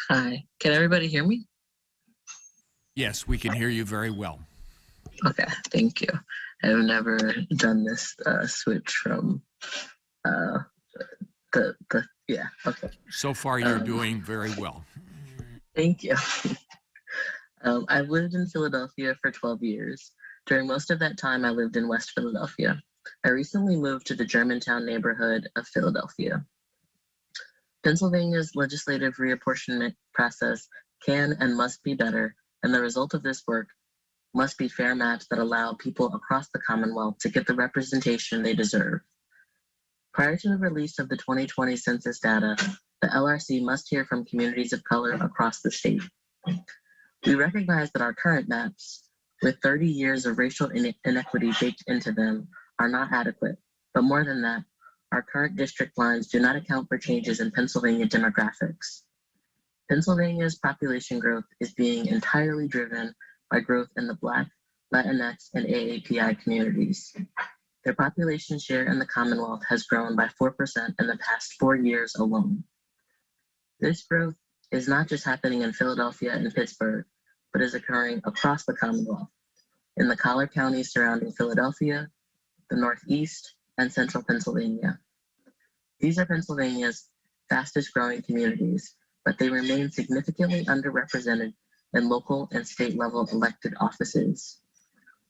Hi, can everybody hear me? Yes, we can hear you very well. Okay, thank you. I've never done this switch from uh, yeah, okay. So far, you're doing very well. Thank you. I've lived in Philadelphia for 12 years. During most of that time, I lived in West Philadelphia. I recently moved to the Germantown neighborhood of Philadelphia. Pennsylvania's legislative reapportionment process can and must be better, and the result of this work must be fair maps that allow people across the Commonwealth to get the representation they deserve. Prior to the release of the 2020 census data, the LRC must hear from communities of color across the state. We recognize that our current maps, with 30 years of racial inequity baked into them, are not adequate. But more than that, our current district lines do not account for changes in Pennsylvania demographics. Pennsylvania's population growth is being entirely driven by growth in the Black, Latinx, and AAPI communities. Their population share in the Commonwealth has grown by 4% in the past 4 years alone. This growth is not just happening in Philadelphia and Pittsburgh, but is occurring across the Commonwealth, in the collar counties surrounding Philadelphia, the Northeast, and Central Pennsylvania. These are Pennsylvania's fastest growing communities, but they remain significantly underrepresented in local and state level elected offices.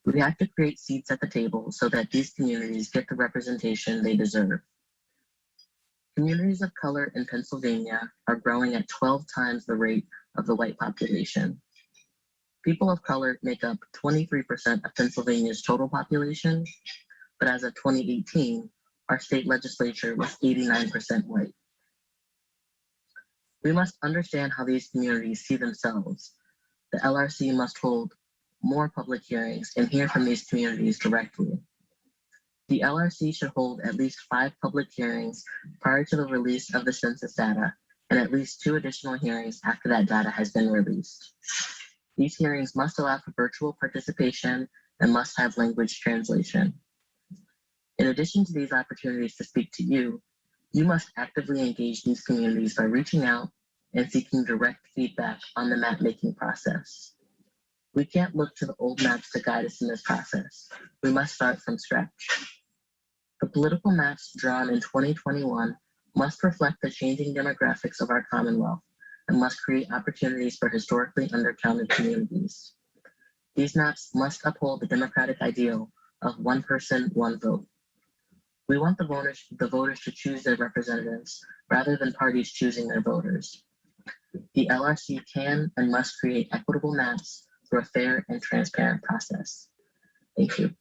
We have to create seats at the table so that these communities get the representation they deserve. Communities of color in Pennsylvania are growing at 12 times the rate of the white population. People of color make up 23% of Pennsylvania's total population, but as of 2018, our state legislature was 89% white. We must understand how these communities see themselves. The LRC must hold more public hearings and hear from these communities directly. The LRC should hold at least 5 public hearings prior to the release of the census data and at least 2 additional hearings after that data has been released. These hearings must allow for virtual participation and must have language translation. In addition to these opportunities to speak to you, you must actively engage these communities by reaching out and seeking direct feedback on the map-making process. We can't look to the old maps to guide us in this process. We must start from scratch. The political maps drawn in 2021 must reflect the changing demographics of our Commonwealth and must create opportunities for historically undercounted communities. These maps must uphold the democratic ideal of one person, one vote. We want the voters to choose their representatives rather than parties choosing their voters. The LRC can and must create equitable maps through a fair and transparent process. Thank you.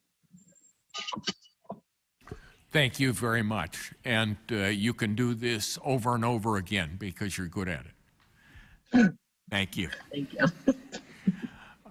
Thank you very much. And you can do this over and over again because you're good at it. Thank you. Thank you.